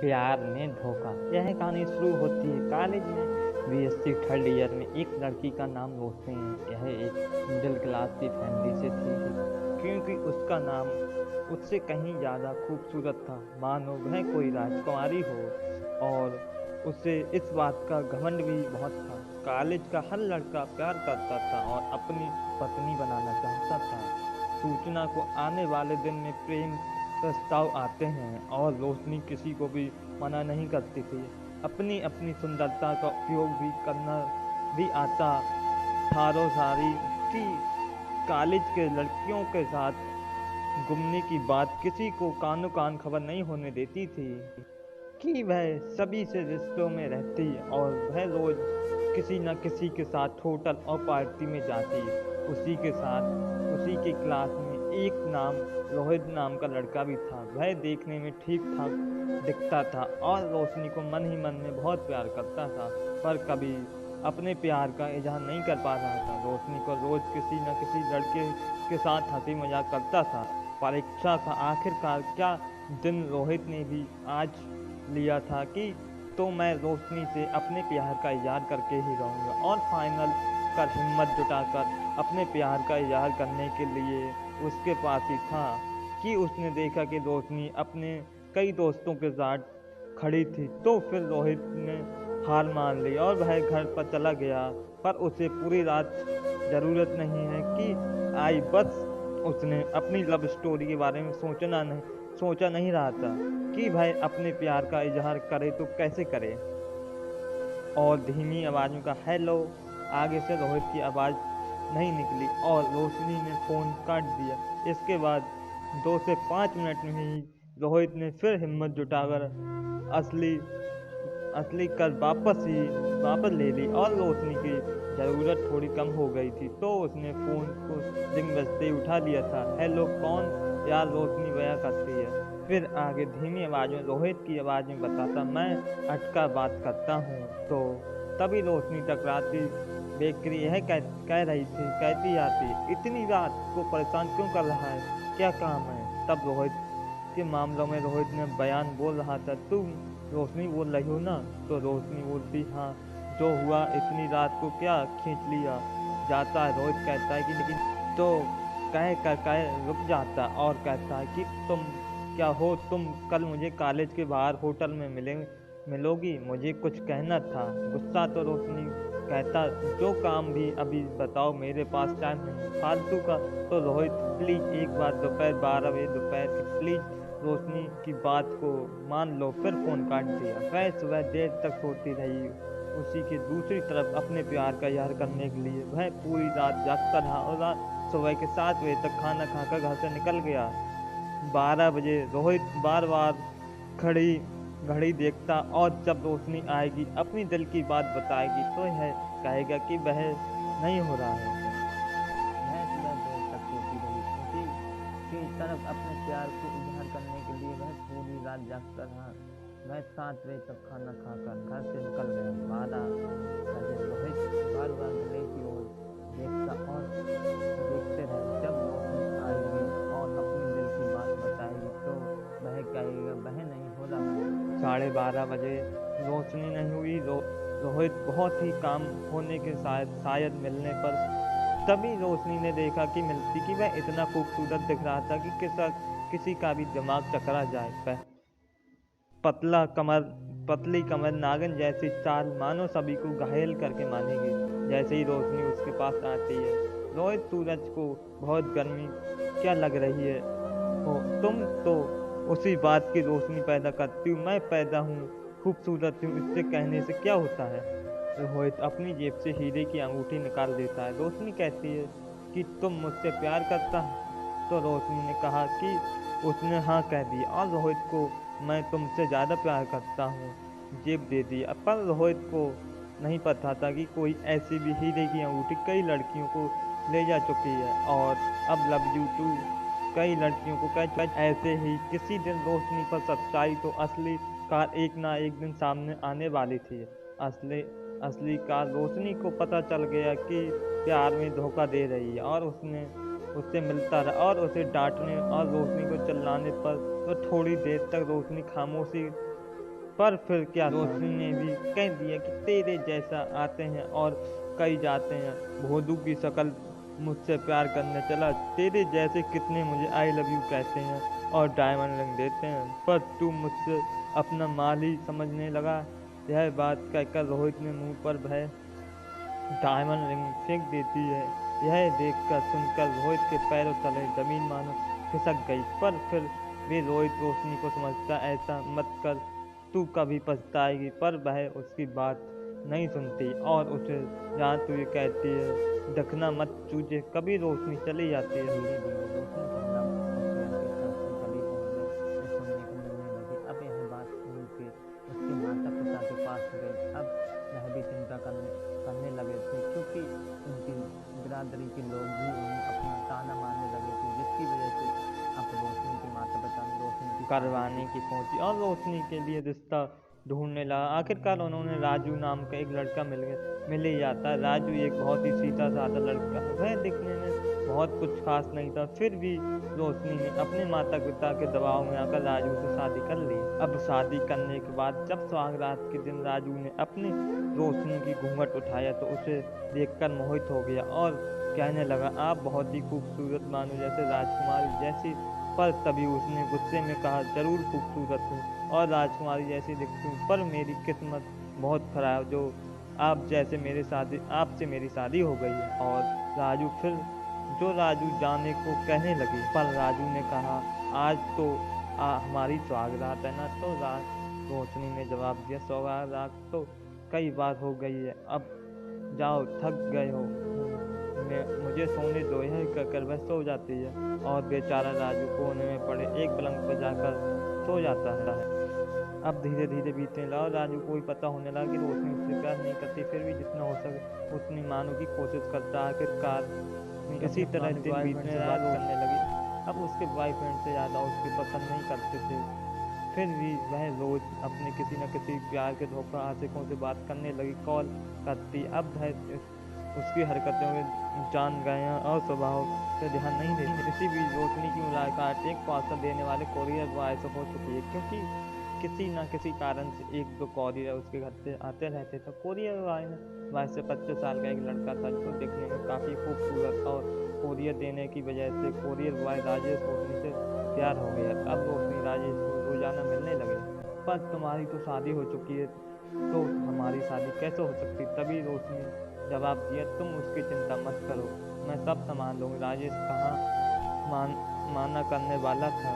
प्यार में धोखा। यह कहानी शुरू होती है कॉलेज में बीएससी थर्ड ईयर में। एक लड़की का नाम रोशनी है। यह एक मिडिल क्लास की फैमिली से थी, क्योंकि उसका नाम उससे कहीं ज़्यादा खूबसूरत था, मानो वह कोई राजकुमारी हो। और उसे इस बात का घमंड भी बहुत था। कॉलेज का हर लड़का प्यार करता था और अपनी पत्नी बनाना चाहता था। सूचना को आने वाले दिन में प्रेम प्रस्ताव आते हैं और रोशनी किसी को भी मना नहीं करती थी। अपनी अपनी सुंदरता का उपयोग भी करना भी आता थारो सारी कि कॉलेज के लड़कियों के साथ घूमने की बात किसी को कानो कान खबर नहीं होने देती थी कि वह सभी से रिश्तों में रहती और वह रोज किसी न किसी के साथ होटल और पार्टी में जाती। उसी के साथ उसी की क्लास में एक नाम रोहित नाम का लड़का भी था। वह देखने में ठीक ठाक दिखता था और रोशनी को मन ही मन में बहुत प्यार करता था, पर कभी अपने प्यार का इजहार नहीं कर पा रहा था। रोशनी को रोज किसी न किसी लड़के के साथ हंसी मजाक करता था। परीक्षा का आखिरकार क्या दिन रोहित ने भी आज लिया था कि तो मैं रोशनी से अपने प्यार का इजहार करके ही रहूँगा। और फाइनल कर हिम्मत जुटाकर अपने प्यार का इजहार करने के लिए उसके पास ही था कि उसने देखा कि रोशनी अपने कई दोस्तों के साथ खड़ी थी। तो फिर रोहित ने हार मान ली और वह घर पर चला गया। पर उसे पूरी रात ज़रूरत नहीं है कि आई, बस उसने अपनी लव स्टोरी के बारे में सोचा नहीं रहा था कि भाई अपने प्यार का इजहार करे तो कैसे करे। और धीमी आवाज़ में कहा हेलो। आगे से रोहित की आवाज़ नहीं निकली और रोशनी ने फ़ोन काट दिया। इसके बाद 2 से 5 मिनट में ही रोहित ने फिर हिम्मत जुटाकर असली असली कर वापस ले ली और रोशनी की ज़रूरत थोड़ी कम हो गई थी, तो उसने फ़ोन को रिंग बजते ही उठा लिया था। हेलो कौन यार, रोशनी बया करती है। फिर आगे धीमी आवाज़ में रोहित की आवाज़ में बताता, मैं अटका बात करता हूँ। तो तभी रोशनी टकराती बेकरी यह कह रही थी, कहती आती इतनी रात को परेशान क्यों कर रहा है, क्या काम है। तब रोहित के मामलों में रोहित ने बयान बोल रहा था, तुम रोशनी बोल रही हो ना। तो रोशनी बोलती, हाँ जो हुआ इतनी रात को क्या खींच लिया जाता है। रोहित कहता है कि लेकिन तो कह रुक जाता और कहता है कि तुम क्या हो, तुम कल मुझे कॉलेज के बाहर होटल में मिलोगी, मुझे कुछ कहना था। गुस्सा तो रोशनी कहता, जो काम भी अभी बताओ, मेरे पास टाइम नहीं फालतू का। तो रोहित प्लीज एक बार, दोपहर 12 बजे दोपहर की, प्लीज रोशनी की बात को मान लो। फिर फोन काट दिया। वह सुबह देर तक सोती रही। उसी के दूसरी तरफ अपने प्यार का इजहार करने के लिए वह पूरी रात जागता रहा और सुबह के 7 बजे तक खाना खाकर घर से निकल गया। 12 बजे रोहित बार बार खड़ी घड़ी देखता और जब रोशनी आएगी अपनी दिल की बात बताएगी तो यह कहेगा कि वह नहीं हो रहा है। वह सुबह देर तक सोती रही। उसी की तरफ अपने प्यार को इजहार करने के लिए वह पूरी रात जागता रहा। वह 7 बजे तक खाना खाकर घर से निकल गया। 12 बजे रोहित बार बार घड़ी की ओर देखता और देखते रहे। जब रोशनी आएगी और अपने दिल की बात बताएगी तो वह कहेगा वह नहीं हो रहा है। 12:30 बजे रोशनी नहीं हुई। रोहित बहुत ही काम होने के शायद मिलने पर तभी रोशनी ने देखा कि मिलती कि वह इतना खूबसूरत दिख रहा था कि किसी का भी दिमाग चकरा जाए। पतला कमर पतली कमर, नागिन जैसी चाल, मानो सभी को घायल करके मानेगी जैसे ही रोशनी उसके पास आती है। रोहित, सूरज को बहुत गर्मी क्या लग रही है हो, तुम तो उसी बात की रोशनी पैदा करती हूँ, मैं पैदा हूँ खूबसूरत हूँ, इससे कहने से क्या होता है। रोहित अपनी जेब से हीरे की अंगूठी निकाल देता है। रोशनी कहती है कि तुम मुझसे प्यार करता है। तो रोशनी ने कहा कि उसने हाँ कह दिया और रोहित को मैं तुमसे ज़्यादा प्यार करता हूँ जेब दे दिया। पर रोहित को नहीं पता था कि कोई ऐसी भी हीरे की अंगूठी कई लड़कियों को ले जा चुकी है और अब लव यू टू कई लड़कियों को कह चुकी है। ऐसे ही किसी दिन रोशनी पर सच्चाई तो असली कार एक ना एक दिन सामने आने वाली थी। असली असली कार रोशनी को पता चल गया कि प्यार में धोखा दे रही है और उससे मिलता रहा और उसे डांटने और रोशनी को चिल्लाने पर तो थोड़ी देर तक रोशनी पर फिर क्या रोशनी ने भी कह दिया कि तेरे जैसा आते हैं और कई जाते हैं। भोदू की शक्ल मुझसे प्यार करने चला, तेरे जैसे कितने मुझे आई लव यू कहते हैं और डायमंड रिंग देते हैं, पर तू मुझसे अपना माल ही समझने लगा। यह बात कहकर रोहित ने मुंह पर भय डायमंड रिंग फेंक देती है। यह देखकर सुनकर रोहित के पैरों तले जमीन मानो खिसक गई, पर फिर भी रोहित रोशनी को समझता, ऐसा मत कर, तू कभी पछताएगी। पर वह उसकी बात नहीं सुनती और उसे जानते हुए कहती है, देखना मत चूजे, कभी रोशनी चली जाती है। धीरे धीरे रोशनी के लब उसके आगे सबसे गली मोहल्ले में सुनने को मिलने लगी। अब यह बात सुन के उसके माता पिता के पास गई। अब वह भी चिंता करने लगे थे, क्योंकि उनकी बिरादरी के लोग भी उन्हें अपना ताना मारने लगे थे, जिसकी वजह से अब रोशनी के माता पिता ने रोशनी की करवाने की सोची और रोशनी के लिए रिश्ता ढूंढने लगा। आखिरकार उन्होंने राजू नाम का एक लड़का मिल ही जाता। राजू एक बहुत ही सीधा साधा लड़का है, वह दिखने में बहुत कुछ खास नहीं था, फिर भी रोशनी ने अपने माता पिता के दबाव में आकर राजू से शादी कर ली। अब शादी करने के बाद जब सुहागरात के दिन राजू ने अपनी रोशनी की घूंघट उठाया तो उसे देखकर मोहित हो गया और कहने लगा, आप बहुत ही खूबसूरत, मानो जैसे राजकुमारी जैसी। पर तभी उसने गुस्से में कहा, जरूर खूबसूरत हूँ और राजकुमारी जैसी दिखती हूँ, पर मेरी किस्मत बहुत खराब जो आपसे मेरी शादी हो गई है। और राजू जाने को कहने लगी, पर राजू ने कहा, आज तो हमारी सुहागरात है ना। तो रोशनी ने जवाब दिया, सुहागरात तो कई बार हो गई है, अब जाओ, थक गए हो, मुझे सोने दो। यह कहकर वह सो जाती है और बेचारा राजू कोने में पड़े एक पलंग पर जाकर सो जाता है। अब धीरे धीरे बीतने लगा और राजू को भी पता होने लगा कि रोशनी उससे प्यार नहीं करती, फिर भी जितना हो सके उतनी मानो की कोशिश करता। आखिरकार इसी तरह दिन बीतने बात करने लगी। अब उसके बॉयफ्रेंड से ज़्यादा उसके पसंद नहीं करते थे, फिर भी वह रोज अपने किसी न किसी प्यार के धोखा आशिकों से बात करने लगी, कॉल करती। अब वह उसकी हरकतों में जान गए हैं और स्वभाव पे ध्यान नहीं देते। इसी बीच रोशनी की मुलाकात एक पार्सल देने वाले कोरियर बॉय से हो चुकी है, क्योंकि किसी न किसी कारण से एक दो कोरियर उसके घर से आते रहते थे। कोरियर बॉय ने 22 से 25 साल का एक लड़का था जो दिखने में काफ़ी खूबसूरत, और कोरियर देने की वजह से कोरियर बॉय राजेश रोशनी से प्यार हो गया। अब रोशनी राजेश को रोजाना मिलने लगे। पर तुम्हारी तो शादी हो चुकी है, तो हमारी शादी कैसे हो सकती। तभी रोशनी जवाब दिया, तुम उसकी चिंता मत करो, मैं सब संभाल लूँगी। राजेश कहाँ माना करने वाला था,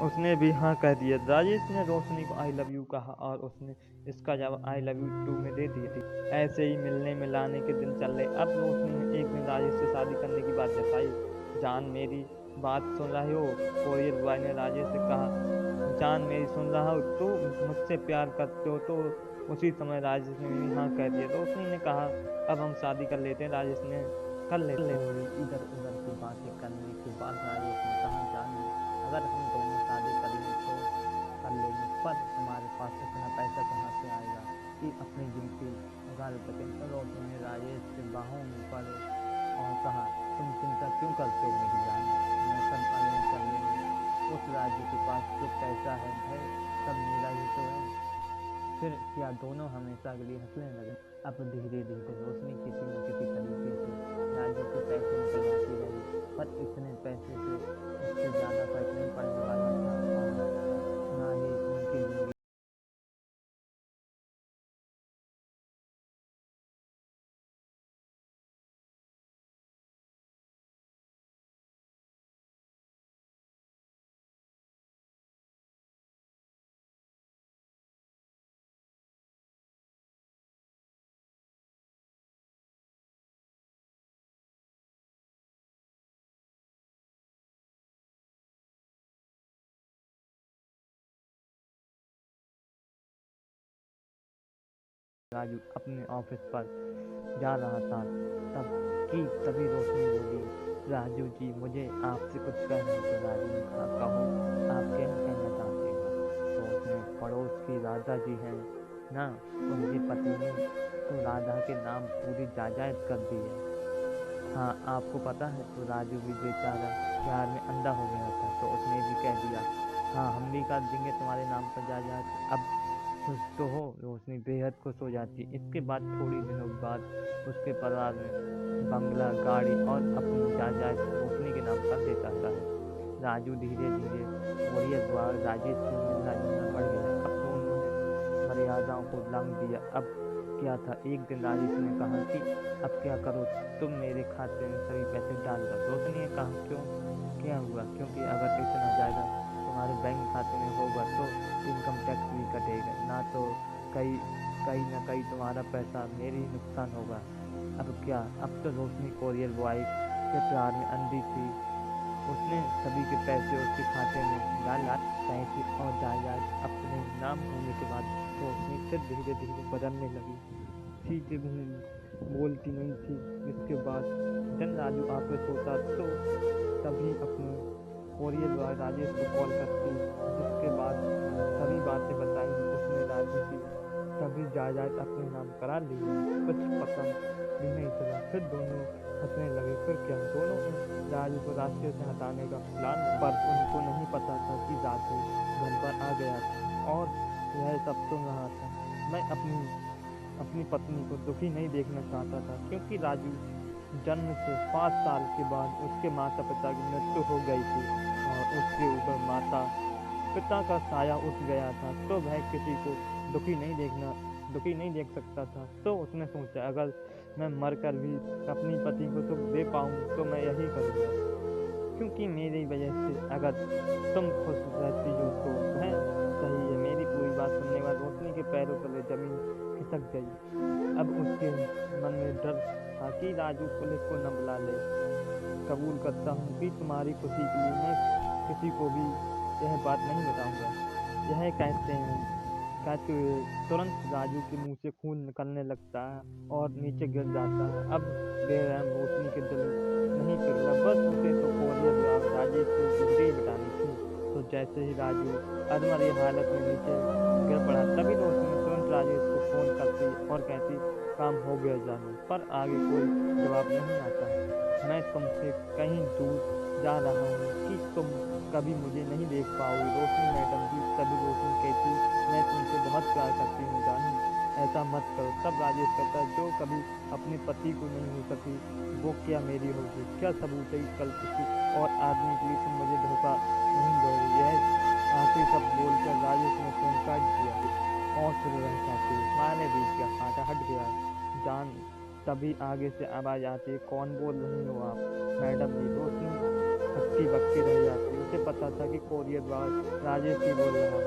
उसने भी हाँ कह दिया। राजेश ने रोशनी को आई लव यू कहा और उसने इसका जवाब आई लव यू टू में दे दिया। ऐसे ही मिलने मिलाने के दिन चल रहे। अब रोशनी ने एक दिन राजेश से शादी करने की बात जताई। जान मेरी बात सुन रहे हो, कोरियर बॉय ने राजेश से कहा। जान मेरी सुन रहा हो, तो मुझसे प्यार करते हो। तो उसी समय राजेश ने भी हाँ कह दिया। रोशनी ने कहा, अब हम शादी कर लेते हैं। राजेश ने कर लेते हैं। इधर उधर की बातें करने के बाद राजेश ने कहा, जान अगर हम दोनों शादी करेंगे तो कर लेंगे, पर हमारे पास इतना पैसा कहाँ से आएगा कि अपनी जिंदगी गुजार सकें। तो रोशनी ने राजेश के बाहों में पड़े और कहा, तुम चिंता क्यों करते हो मेरी जान, मैं सब अरेंज कर लेंगे। उस राज्य के पास जो पैसा है भाई, सब मेरा ही तो है। फिर क्या दोनों हमेशा के लिए हंसने लगे। अब धीरे धीरे रोशनी किसी न किसी तरीके से राजू के पैसे निकलवाती रही, पर इतने पैसे से उससे ज़्यादा फर्क नहीं पड़ने वाला था और ना ही उनकी जिंदगी। राजू अपने ऑफिस पर जा रहा था, तभी रोशनी बोली, राजू जी मुझे आपसे कुछ कहना है। तो राजू ने कहा, कहो, आप क्या कहना चाहते हो। तो उसने पड़ोस की राधा जी हैं ना, उनके पति ने तो राधा के नाम पूरी जायदाद कर दी है। हाँ आपको पता है। तो राजू भी बेचारा प्यार में अंधा हो गया था, तो उसने भी कह दिया, हाँ हम भी कर देंगे तुम्हारे नाम पर जायदाद। अब खुश तो हो रोशनी, बेहद खुश हो जाती है। इसके बाद थोड़ी दिनों बाद उसके परिवार में बंगला, गाड़ी और अपनी जायदाद रोशनी के नाम कर देता है। राजू धीरे धीरे कोरियर द्वारा राजेश से मिलना जुलना बढ़ गया। अब दोनों ने मर्यादाओं को रंग दिया। अब क्या था, एक दिन राजेश ने कहा कि अब क्या करो, तुम मेरे खाते में सभी पैसे डाल दो। रोशनी ने कहा क्यों, क्या हुआ? क्योंकि अगर इतना ज्यादा तुम्हारे बैंक खाते में होगा तो इनकम टैक्स भी कटेगा, ना तो कहीं कहीं ना कहीं तुम्हारा पैसा मेरे ही नुकसान होगा। अब क्या, अब तो रोशनी कोरियर बॉय के प्यार में अंधी थी। उसने सभी के पैसे उसके खाते में डाला। पैसे और जायदाद अपने नाम होने के बाद रोशनी फिर धीरे धीरे बदलने लगी। सीधे मुंह बोलती नहीं थी। इसके बाद जब राजू ऑफिस होता तो तभी अपने कोरियर बॉय राजेश को कॉल करती, जिसके बाद सभी बातें बताई। उसने राजू की सभी जायदाद अपने नाम करा ली। कुछ पता भी नहीं चला, फिर दोनों हंसने लगे। फिर क्या, दोनों ने राजू को रास्ते से हटाने का प्लान, पर उनको नहीं पता था कि राजू घर पर आ गया था और यह सब सुन रहा था। मैं अपनी पत्नी को दुखी नहीं देखना चाहता था, क्योंकि राजू जन्म से 5 साल के बाद उसके माता पिता की मृत्यु हो गई थी और उसके ऊपर माता पिता का साया उठ गया था। तो वह किसी को दुखी नहीं देख सकता था। तो उसने सोचा, अगर मैं मरकर भी अपनी पति को सुख दे पाऊँ तो मैं यही करूँगा, क्योंकि मेरी वजह से अगर तुम खुश रहती हो तो वह सही है। मेरी पूरी बात सुनने के बाद रोशनी के पैरों तले जमीन खिसक गई। अब उसके मन में डर था कि राजू पुलिस को न बुला ले। कबूल करता हूँ कि तुम्हारी खुशी के लिए मैं किसी को भी यह बात नहीं बताऊंगा। यह कहते हुए तुरंत राजू के मुंह से खून निकलने लगता है और नीचे गिर जाता है। अब बेरहम रोशनी के दिल नहीं पिघला, बस उसे तो कोरियर द्वारा राजेश से जिंदगी बितानी थी। तो जैसे ही राजू अधमरी हालत में नीचे गिर पड़ा, तभी रोशनी तुरंत राजेश को फोन करती और कहती, काम हो गया जानू, पर आगे कोई जवाब नहीं आता। मैं तुमसे कहीं दूर जा रहा हूँ कि तुम कभी मुझे नहीं देख पाओगी रोशनी मैडम जी। तभी रोशनी कहती, मैं तुमसे बहुत प्यार करती हूँ जानू, ऐसा मत करो। तब राजेश कहता, जो कभी अपने पति को नहीं हो सकी वो क्या मेरी होगी? क्या सबूत है कि कल किसी और आदमी के लिए तुम मुझे धोखा नहीं दोगे? यह आखिरी शब्द बोलकर राजेश ने फोन काट दिया और फिर वह कहती, माने बीच का कांटा हट गया जान। तभी आगे से आवाज आती है, कौन बोल रही हो आप? मैडम जी। रोशनी हक्की बक्की रह जाती। उसे पता था कि कोरियर बॉय राजेश ही बोल रहा था।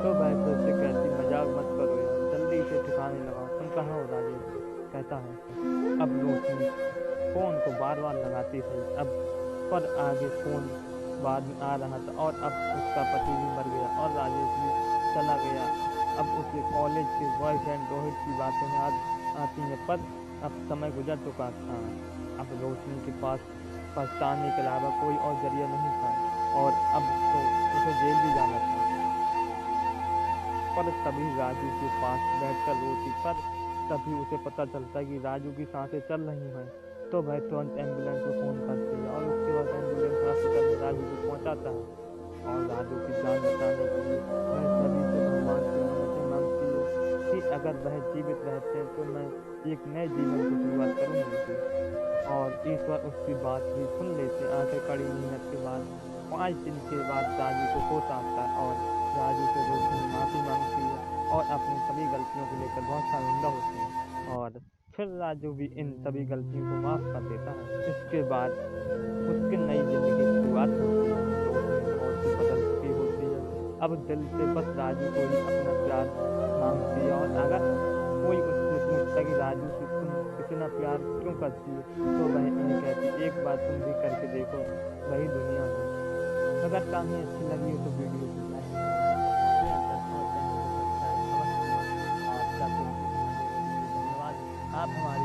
तो वह फिर से कहती, मजाक मत करो यार, जल्दी से ठिकाने लगाओ, तुम कहाँ हो? राजेश कहता है। अब रोशनी फोन को बार बार लगाती रही। अब पर आगे फोन बाद में आ रहा था और अब उसका पति भी मर गया और राजेश भी चला गया। अब उसे कॉलेज के बॉयफ्रेंड रोहित की बातें याद आती हैं, पर अब समय गुजर चुका था। अब रोशनी के पास पछताने के अलावा कोई और जरिया नहीं था और अब तो उसे जेल भी जाना था। पर तभी राजू के पास बैठकर रोती, पर तभी उसे पता चलता है कि राजू की सांसें चल रही हैं। तो वह तुरंत एम्बुलेंस को फोन करती है और उसके बाद एम्बुलेंस हॉस्पिटल में राजू को पहुंचाता है और राजू की जान बचाने के लिए वह सभी से भगवान से मन्नतें मांगती है कि अगर वह जीवित रहते हैं तो मैं एक नए जीवन की शुरुआत करूंगी। और ईश्वर उसकी बात भी सुन लेते। आखिर कड़ी मेहनत के बाद 5 दिन के बाद राजू को होश आता है और राजू से रोशनी माफी मांगती है और अपनी सभी गलतियों को लेकर बहुत शर्मिंदा होती है और फिर राजू भी इन सभी गलतियों को माफ कर देता है। इसके बाद उसकी नई जिंदगी की शुरुआत होती है। रोशनी बहुत सी बदल चुकी होती है, अब दिल से बस राजू को ही अपना प्यार मांगती है और अगर कोई उससे पूछता कि राजू से तुम इतना प्यार क्यों करती हो, तो वह यह कहती, एक बार तुम भी करके देखो, वही दुनिया है। अगर कहानी अच्छी लगी हो तो वीडियो को लाइक करें, शेयर करें और चैनल को सब्सक्राइब अवश्य करें। आपका कीमती समय देने के लिए धन्यवाद। आप हमारी